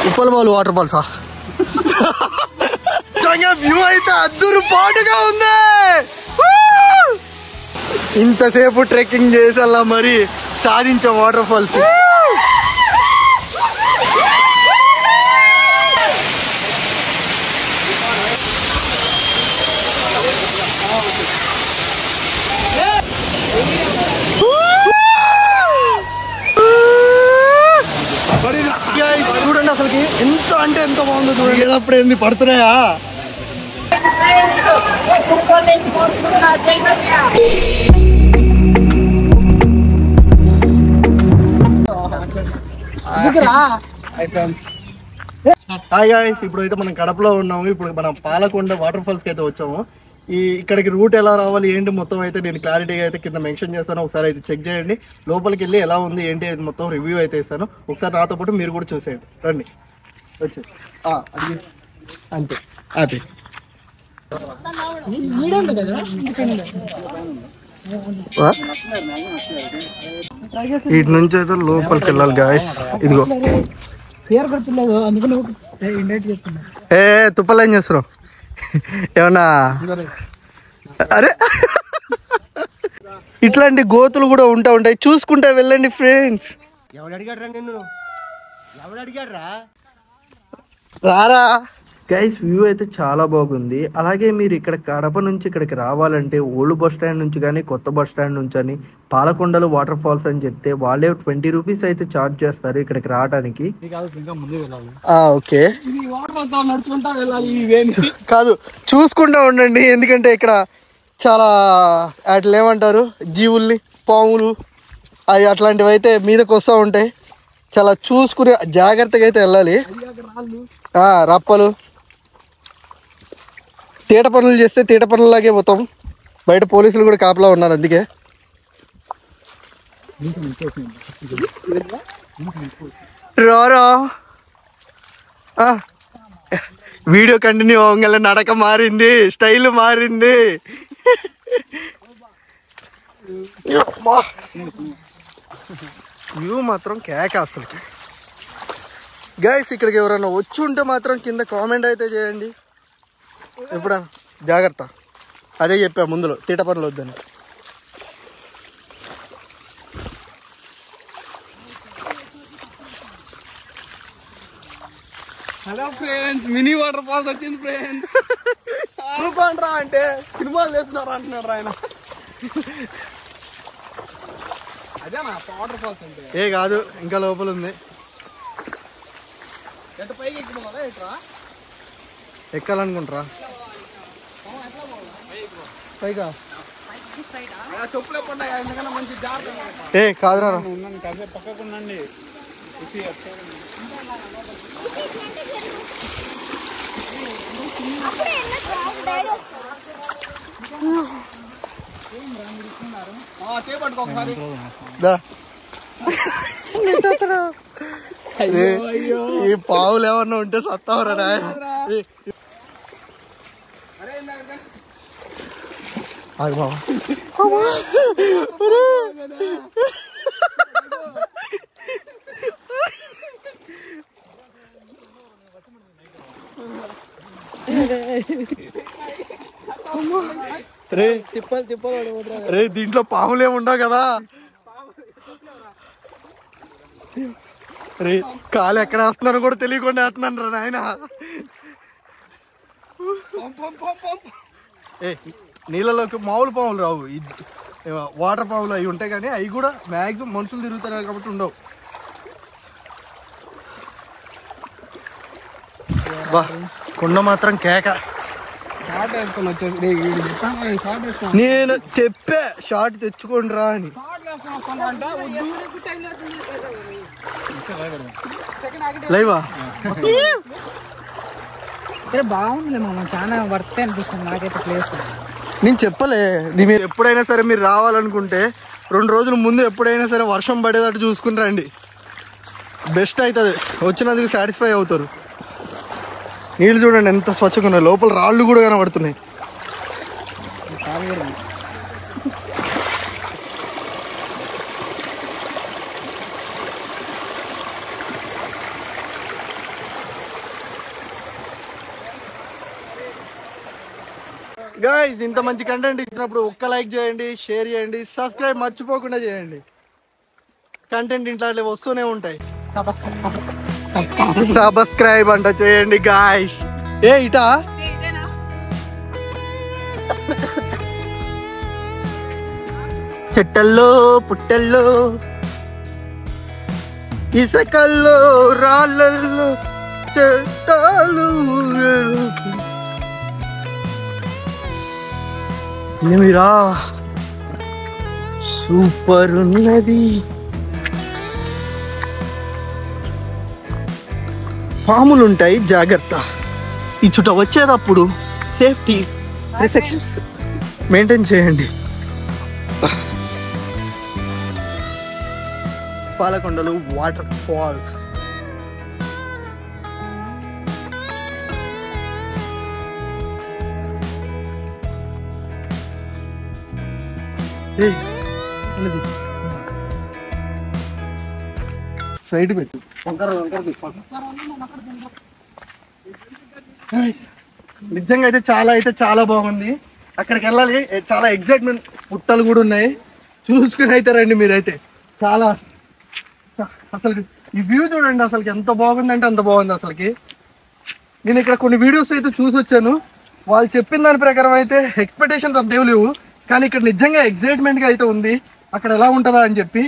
Uppal ball water ఫాల్సా view అయితే అద్దూరు పాటుగా ఉంది. ఇంతసేపు ట్రెక్కింగ్ చేసేలా మరి సాధించే వాటర్ ఫాల్స్. చూడండి అసలుకి ఎంత అంటే ఎంత బాగుందో చూడండి. అప్పుడు ఏంది పడుతున్నాయా? హాయ్ గాయ్స్, ఇప్పుడు అయితే మనం కడపలో ఉన్నాము. ఇప్పుడు మనం పాలకొండ వాటర్ ఫాల్స్ కి అయితే వచ్చాము. ఇక్కడికి రూట్ ఎలా రావాలి ఏంటి మొత్తం అయితే నేను క్లారిటీగా అయితే కింద మెన్షన్ చేస్తాను. ఒకసారి అయితే చెక్ చేయండి. లోపలికి వెళ్ళి ఎలా ఉంది ఏంటి అది మొత్తం రివ్యూ అయితే ఇస్తాను. ఒకసారి నాతో పాటు మీరు కూడా చూసేయండి. రండి వచ్చి అంతే హ్యాపీ. ఇటు నుంచి అయితే లోపలికి వెళ్ళాలి గాయ్స్. ఇదిగో ఏ తుప్పలు ఏం చేస్తున్నావు? ఏమన్నా అరే ఇట్లాంటి గోతులు కూడా ఉంటాయి, చూసుకుంటా వెళ్ళండి ఫ్రెండ్స్. ఎవడు అడిగాడ్రా నిన్ను? ఎవడు అడిగాడ్రా? రారా గైస్. వ్యూ అయితే చాలా బాగుంది. అలాగే మీరు ఇక్కడ కడప నుంచి ఇక్కడికి రావాలంటే ఓల్డ్ బస్ స్టాండ్ నుంచి కానీ కొత్త బస్ స్టాండ్ నుంచి అని పాలకొండలు వాటర్ ఫాల్స్ అని చెప్తే వాళ్ళే 20 రూపీస్ అయితే ఛార్జ్ చేస్తారు ఇక్కడికి రావడానికి. ఓకే కాదు, చూసుకుంటా ఉండండి. ఎందుకంటే ఇక్కడ చాలా అట్లా ఏమంటారు జీవుల్ని, పాములు అవి అట్లాంటివి అయితే మీదకి వస్తూ ఉంటాయి. చాలా చూసుకుని జాగ్రత్తగా అయితే వెళ్ళాలి. రప్పలు తీట పనులు చేస్తే తీట పనులలాగే పోతాం. బయట పోలీసులు కూడా కాపలా ఉన్నారు. అందుకే రారా వీడియో కంటిన్యూ అవ్వగల నడక మారింది, స్టైల్ మారింది. వ్యూ మాత్రం కేక అసలు గైస్. ఇక్కడికి ఎవరైనా వచ్చి ఉంటే మాత్రం కింద కామెంట్ అయితే చేయండి. ఎప్పుడన్నా జాగ్రత్త, అదే చెప్పా ముందులో తీట పనులు వద్దని. Hello friends, mini waterfalls వచ్చింది ఫ్రెండ్స్. అనుకోండిరా అంటే సినిమాలు చేస్తున్నారు అంటున్నారు ఆయన. అదేనా వాటర్ ఫాల్స్ అంటే? ఏ కాదు, ఇంకా లోపల ఉంది. ఎంత పైకి ఎక్కుతున్నారా? ఎట్రా ఎక్కాలనుకుంటారా? పైగా చెప్పులు ఎప్పుడు ఎందుకన్నా మంచి జాగ్రత్త. ఏ కాదురా, పక్కకు ఉండండి. ఒకసారి ఈ పావులు ఏమన్నా ఉంటే సత్తావరా నాయన. రే దీంట్లో పాములు ఏమి ఉండవు కదా. రే కాలు ఎక్కడ వేస్తున్నాను కూడా తెలియకుండా వేస్తున్నాను రా నాయన. ఏ నీళ్ళలోకి మామూలు పాములు రావు, వాటర్ పాములు అవి ఉంటాయి. కానీ అవి కూడా మ్యాక్సిమం మనుషులు తిరుగుతారు కాబట్టి ఉండవు. బా కొండ మాత్రం కేక. నేను చెప్పే షార్ట్ తెచ్చుకోండి రా అని. లైవా బాగుంది మామ, చాలా వర్త్ అనిపిస్తుంది నాకైతే ప్లేస్. నేను చెప్పలే, మీరు ఎప్పుడైనా సరే మీరు రావాలనుకుంటే 2 రోజుల ముందు ఎప్పుడైనా సరే వర్షం పడేటట్టు చూసుకుని రండి. బెస్ట్ అవుతుంది, వచ్చినందుకు సాటిస్ఫై అవుతారు. నీళ్ళు చూడండి ఎంత స్వచ్ఛంగా ఉన్నాయి, లోపల రాళ్ళు కూడా కనబడుతున్నాయి. గైస్ ఇంత మంచి కంటెంట్ ఇచ్చినప్పుడు ఒక్క లైక్ చేయండి, షేర్ చేయండి, సబ్స్క్రైబ్ మర్చిపోకుండా చేయండి. కంటెంట్ ఇంట్లో వస్తూనే ఉంటాయి. సబ్స్క్రైబ్ అంట చేయండి గాయ్స్. ఏ ఇటా చెట్టల్లో పుట్టల్లో ఇసకల్లో రాళ్ళల్లో చెట్టాలు ఏమిరా సూపర్ ఉన్నది. పాములు ఉంటాయి, జాగ్రత్త. ఈ చుట్ట వచ్చేటప్పుడు సేఫ్టీ ప్రికాషన్స్ మెయింటైన్ చేయండి. పాలకొండలు వాటర్ ఫాల్స్. సైడ్ పెట్టు. నిజంగా అయితే చాలా బాగుంది. అక్కడికి వెళ్ళాలి, చాలా ఎగ్జైట్మెంట్. పుట్టలు కూడా ఉన్నాయి, చూసుకుని అయితే రండి మీరైతే. చాలా అసలు ఈ వ్యూ చూడండి, అసలుకి ఎంత బాగుందంటే అంత బాగుంది. అసలుకి నేను ఇక్కడ కొన్ని వీడియోస్ అయితే చూసి వచ్చాను. వాళ్ళు చెప్పిన దాని ప్రకారం అయితే ఎక్స్పెక్టేషన్స్ అంత లేవు, కానీ ఇక్కడ నిజంగా ఎగ్జైట్మెంట్గా అయితే ఉంది అక్కడ ఎలా ఉంటుందా అని చెప్పి.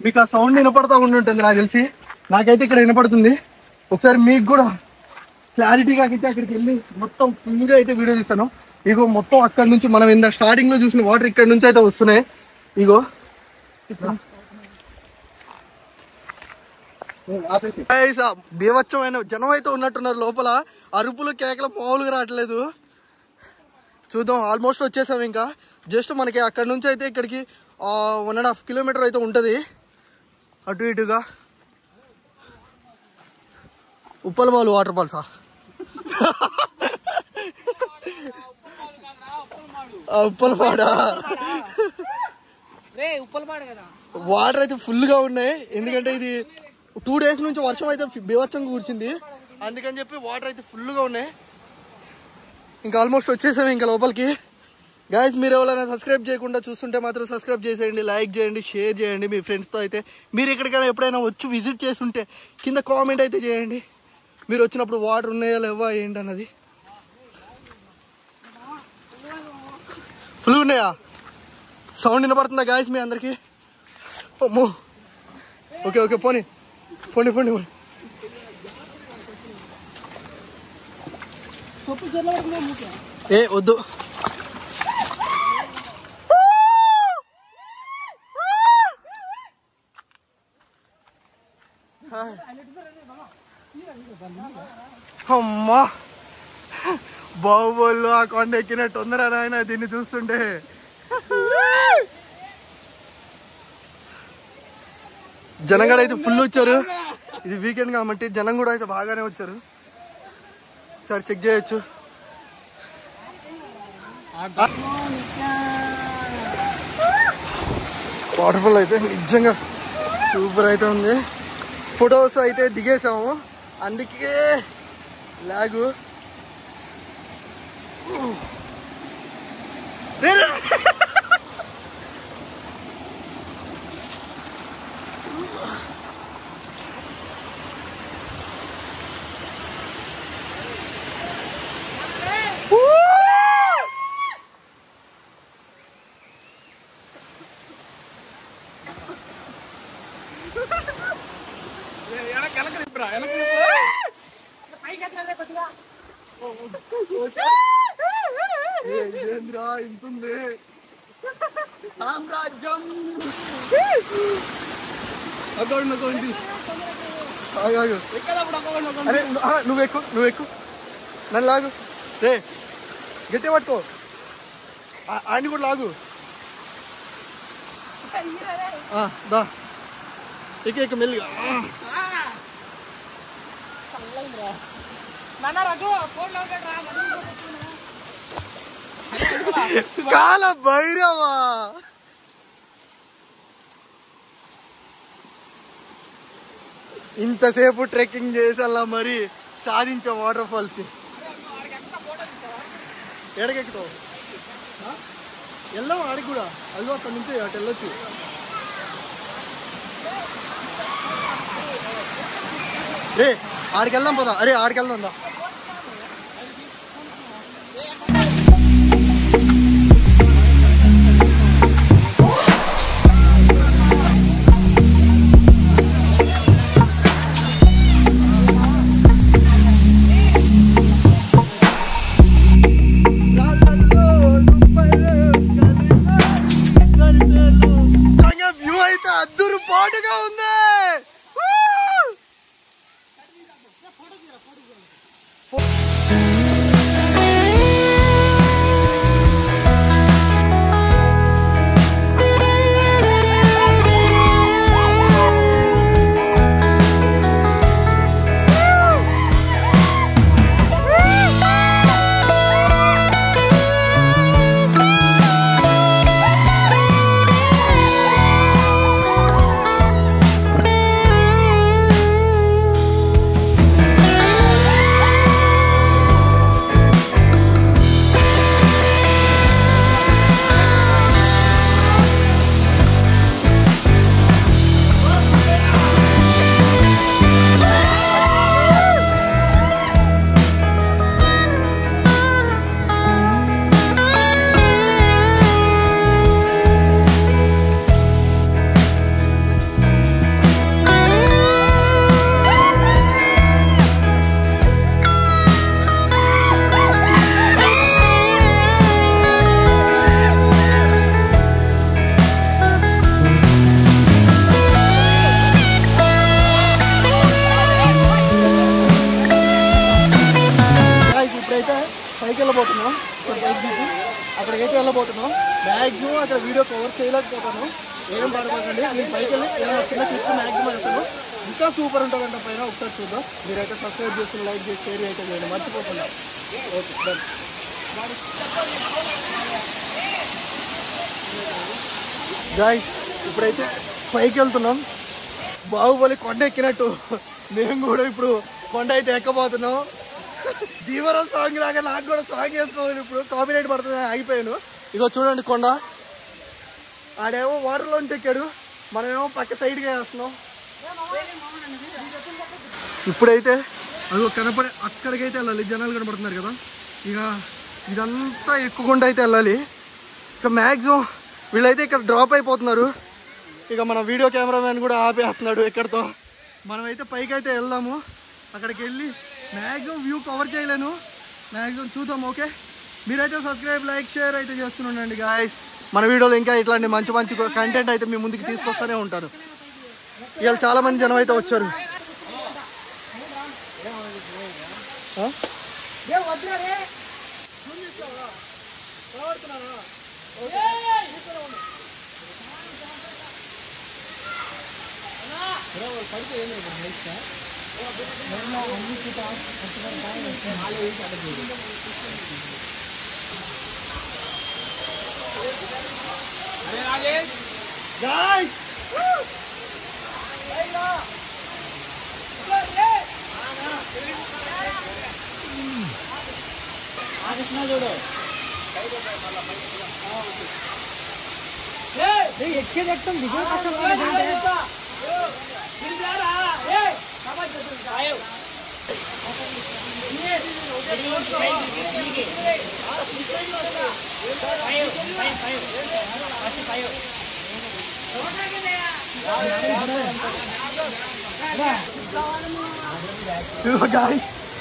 మీకు ఆ సౌండ్ వినపడతా ఉండుంటుంది నాకు తెలిసి. నాకైతే ఇక్కడ వినపడుతుంది. ఒకసారి మీకు కూడా క్లారిటీగా అయితే అక్కడికి వెళ్ళి మొత్తం ఫుల్గా అయితే వీడియో తీస్తాను. ఇగో మొత్తం అక్కడ నుంచి మనం ఇంత స్టార్టింగ్లో చూసిన వాటర్ ఇక్కడ నుంచి అయితే వస్తున్నాయి. ఇగో బీభత్సమైన జనం అయితే ఉన్నట్టున్నారు లోపల. అరుపులు కేకలు మామూలుగా రావట్లేదు. చూద్దాం, ఆల్మోస్ట్ వచ్చేసాం. ఇంకా జస్ట్ మనకి అక్కడ నుంచి అయితే ఇక్కడికి 1.5 కిలోమీటర్ అయితే ఉంటుంది అటు ఇటుగా. ఉప్పలబాలు వాటర్ ఫాల్సా? ఉప్పలపాడా? వాటర్ అయితే ఫుల్గా ఉన్నాయి, ఎందుకంటే ఇది 2 days నుంచి వర్షం అయితే బీభత్సంగా కూర్చింది. అందుకని చెప్పి వాటర్ అయితే ఫుల్గా ఉన్నాయి. ఇంకా ఆల్మోస్ట్ వచ్చేసాము ఇంకా లోపలికి. గాయస్ మీరు ఎవరైనా సబ్స్క్రైబ్ చేయకుండా చూస్తుంటే మాత్రం సబ్స్క్రైబ్ చేసేయండి, లైక్ చేయండి, షేర్ చేయండి మీ ఫ్రెండ్స్తో. అయితే మీరు ఎక్కడికైనా ఎప్పుడైనా వచ్చి విజిట్ చేస్తుంటే కింద కామెంట్ అయితే చేయండి, మీరు వచ్చినప్పుడు వాటర్ ఉన్నాయా లేవా ఏంటి అన్నది. ఫుల్ ఉన్నాయా? సౌండ్ వినపడుతుందా గాయస్ మీ అందరికి? అమ్మో, ఓకే ఓకే, పోనీ పోనీ పోనీ పోనీ. ఏ వద్దు, అమ్మా బాహుబలిలో ఆ కొండ ఎక్కినట్టు ఉందరా నాయన దీన్ని చూస్తుంటే. జనం కూడా అయితే ఫుల్ వచ్చారు. ఇది వీకెండ్ కాబట్టి జనం కూడా అయితే బాగానే వచ్చారు. సరే చెక్ చేయొచ్చు. వాటర్ ఫాల్ అయితే నిజంగా సూపర్ అయితే ఉంది. ఫొటోస్ అయితే దిగేసాము, అందుకే లాగు. ఇంతుంది సామ్రాజ్యం. నువ్వు ఎక్కు నన్ను లాగు. రే గట్టి పట్టుకో, ఆయన కూడా లాగు. దా ఎక్క మెల్లిగా. కాల భైరవా ఇంతసేపు ట్రెక్కింగ్ చేసేలా మరి సాధించే వాటర్ ఫాల్స్ ఎడకెక్కుతావు వెళ్ళాం ఆడికి కూడా అదిగో అక్కడ నుంచి అటు వెళ్ళొచ్చు. రే ఆడికి వెళ్దాం పదా. అరే ఆడికి వెళ్దాం దా. వ్యూ అయితే అద్దురు పాటుగా ఉంది. పైకి వెళ్ళబోతున్నాం. అక్కడికైతే వెళ్ళబోతున్నాం. మ్యాక్సిమం అక్కడ వీడియో కవర్ చేయలేకపోతాను. ఏం పడకండి. నేను పైకి వెళ్ళి చిన్న క్లిప్ మ్యాక్సిమం వెళ్తాను. ఇంకా సూపర్ ఉంటుందంట పైన. ఒకసారి చూద్దాం. మీరైతే సబ్స్క్రైబ్ చేసుకుని లైక్ చేసి షేర్ అయితే నేను మర్చిపోతున్నా. Okay done. గాయ్స్ ఇప్పుడైతే పైకి వెళ్తున్నాం. బాహుబలి కొండ ఎక్కినట్టు మేము కూడా ఇప్పుడు కొండ అయితే ఎక్కబోతున్నాం. దీవరం సాంగ్ లాగా నాకు కూడా సాంగ్ వేసుకోవాలి. ఇప్పుడు కాపీరైట్ పడుతుంది ఆగిపోయాను. ఇగో చూడండి కొండ. ఆడేమో వాటర్లోంచి ఎక్కాడు, మనమేమో పక్క సైడ్గా వేస్తున్నాం. ఇప్పుడైతే అదిగో కనపడే అక్కడికైతే వెళ్ళాలి. జనాలు కనపడుతున్నారు కదా. ఇక ఇదంతా ఎక్కుకుండా అయితే వెళ్ళాలి. ఇక మ్యాక్సిమం వీళ్ళైతే ఇక్కడ డ్రాప్ అయిపోతున్నారు. ఇక మన వీడియో కెమెరామెన్ కూడా ఆపేస్తున్నాడు ఎక్కడితో. మనమైతే పైకి అయితే వెళ్దాము. అక్కడికి వెళ్ళి మ్యాక్సిమం వ్యూ కవర్ చేయలేను. మ్యాక్సిమం చూద్దాం. ఓకే మీరైతే సబ్స్క్రైబ్ లైక్ షేర్ అయితే చేస్తుండండి గాయస్. మన వీడియోలో ఇంకా ఇట్లాంటి మంచి మంచి కంటెంట్ అయితే మీ ముందుకు తీసుకొస్తూనే ఉంటాను. ఇవాళ చాలా మంది జనం అయితే వచ్చారు. Guys! ఎక్కే చెప్తాం దిగువ కష్టం.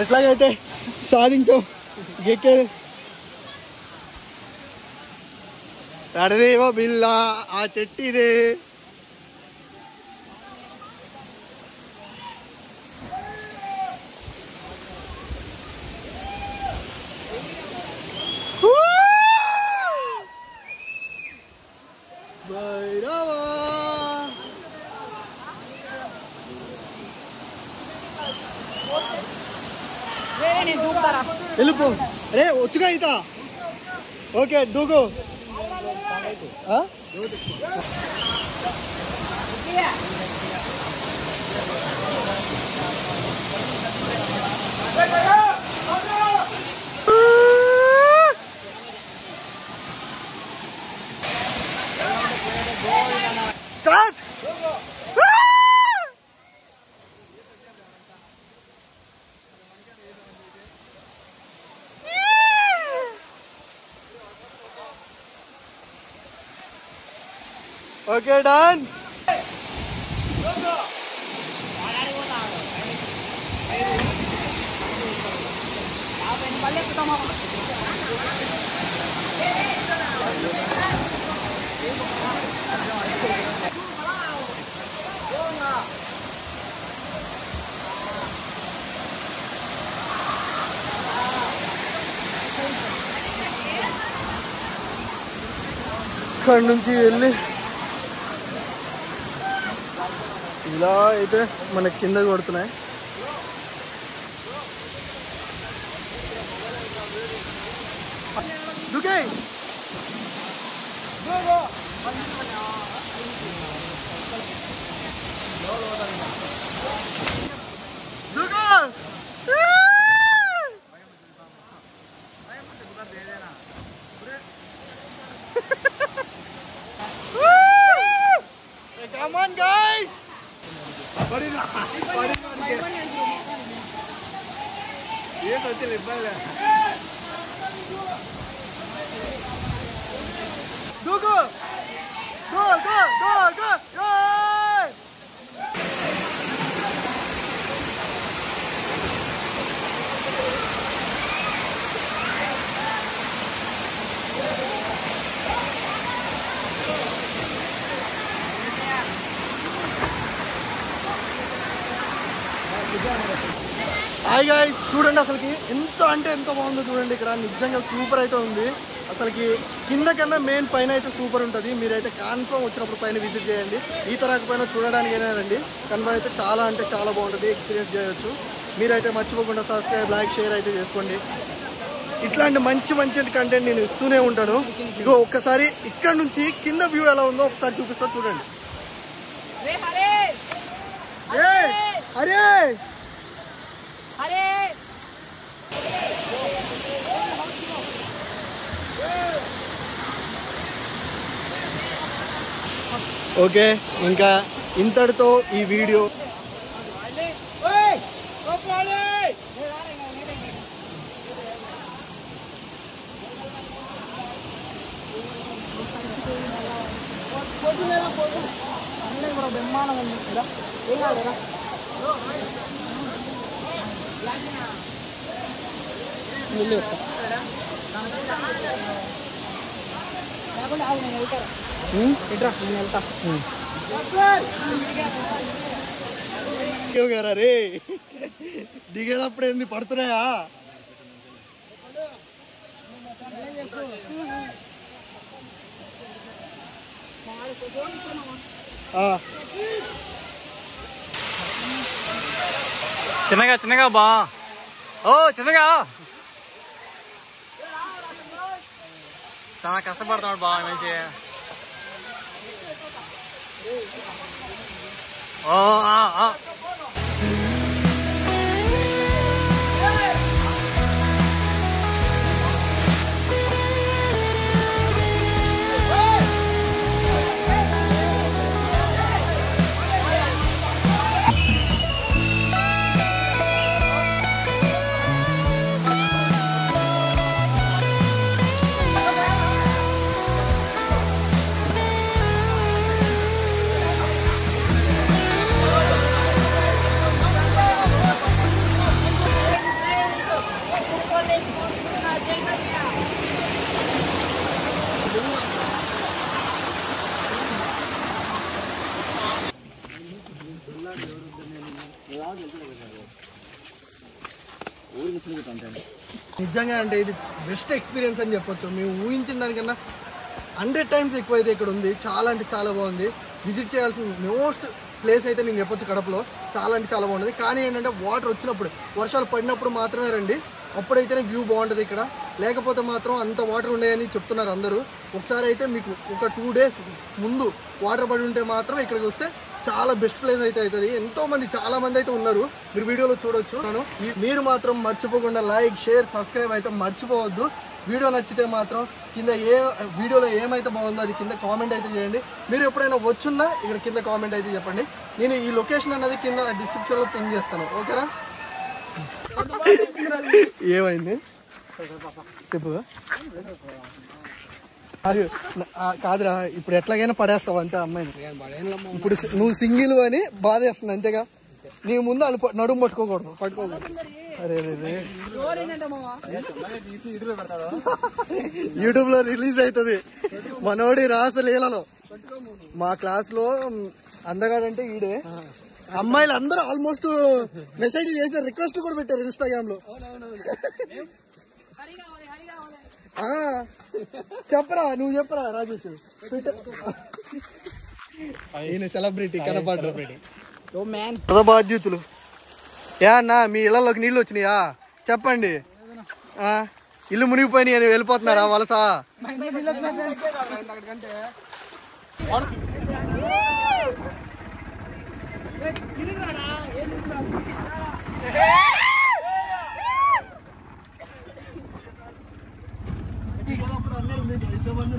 ఎట్లాగైతే సాధించాం. ఎక్కే అడదేవో బిల్ల ఆ చెట్టిదే. వెళ్ళిపో. రే వచ్చుగా ఈత. ఓకే దూకు. Okay done. ఇక్కడ నుంచి వెళ్ళి ఇలా అయితే మనకి కింద కొడుతున్నాయి. దుకే come on guys. Hi guys, చూడండి అసలుకి ఎంత అంటే ఎంత బాగుందో చూడండి. ఇక్కడ నిజంగా సూపర్ అయితే ఉంది. అసలుకి కింద కన్నా మెయిన్ పైన అయితే సూపర్ ఉంటుంది. మీరైతే కన్ఫర్మ్ వచ్చినప్పుడు పైన విజిట్ చేయండి. ఈ తరగతి పైన చూడడానికి రండి. కన్ఫర్మ్ అయితే చాలా అంటే చాలా బాగుంటుంది, ఎక్స్పీరియన్స్ చేయొచ్చు. మీరైతే మర్చిపోకుండా సబ్స్క్రైబ్, లైక్, షేర్ అయితే చేసుకోండి. ఇట్లాంటి మంచి మంచి కంటెంట్ నేను ఇస్తూనే ఉంటాను. ఇగో ఒక్కసారి ఇక్కడ నుంచి కింద వ్యూ ఎలా ఉందో ఒకసారి చూపిస్తా చూడండి. అరే ఓకే, ఇంకా ఇంతటితో ఈ వీడియో. రే దిగేటప్పుడు ఏంది పడుతున్నాయా? చిన్నగా చిన్నగా బా. ఓ చిన్నగా చాలా కష్టపడుతున్నాడు బా మంచి. ఓ నిజంగా అంటే ఇది బెస్ట్ ఎక్స్పీరియన్స్ అని చెప్పొచ్చు. మేము ఊహించిన దానికన్నా 100 times ఎక్కువ అయితే ఇక్కడ ఉంది. చాలా అంటే చాలా బాగుంది. విజిట్ చేయాల్సిన మోస్ట్ ప్లేస్ అయితే నేను చెప్పొచ్చు కడపలో. చాలా అంటే చాలా బాగుంటుంది. కానీ ఏంటంటే వాటర్ వచ్చినప్పుడు, వర్షాలు పడినప్పుడు మాత్రమే రండి. అప్పుడైతేనే వ్యూ బాగుంటుంది ఇక్కడ. లేకపోతే మాత్రం అంత వాటర్ ఉండేయని చెప్తున్నారు అందరూ. ఒకసారి అయితే మీకు ఒక 2 days ముందు వాటర్ పడి ఉంటే మాత్రం ఇక్కడికి వస్తే చాలా బెస్ట్ ప్లేస్ అయితే అవుతుంది. ఎంతోమంది చాలామంది అయితే ఉన్నారు, మీరు వీడియోలో చూడొచ్చు. మీరు మాత్రం మర్చిపోకుండా లైక్, షేర్, సబ్స్క్రైబ్ అయితే మర్చిపోవద్దు. వీడియో నచ్చితే మాత్రం కింద వీడియోలో ఏమైతే బాగుందో అది కింద కామెంట్ అయితే చేయండి. మీరు ఎప్పుడైనా వచ్చున్నా ఇక్కడ కింద కామెంట్ అయితే చెప్పండి. నేను ఈ లొకేషన్ అనేది కింద డిస్క్రిప్షన్లో పిన్ చేస్తాను, ఓకేనా? ఏమైంది చెప్పు. కాదురా, ఇప్పుడు ఎట్లాగైనా పడేస్తావు అంతే అమ్మాయిని. ఇప్పుడు నువ్వు సింగిల్ అని బాధ వేస్తుంది అంతేగా. నీ ముందు వాళ్ళు నడుము పట్టుకోకూడదు. అరే యూట్యూబ్ లో రిలీజ్ అవుతుంది మనోడి రాసలీలలో. మా క్లాస్ లో అందగాడంటే ఈడే. అమ్మాయిలు అందరూ ఆల్మోస్ట్ మెసేజ్ చేశారు, రిక్వెస్ట్ కూడా పెట్టారు ఇన్స్టాగ్రామ్ లో. చెప్పరా, నువ్వు చెప్పరా రాజేష్. ఈయన సెలబ్రిటీ కనపడ్డ బాధ్యతలు. ఏ అన్నా మీ ఇళ్లలోకి నీళ్ళు వచ్చినాయా చెప్పండి. ఇల్లు మునిగిపోయినాయి అని వెళ్ళిపోతున్నారా వలస? ఇంతమంది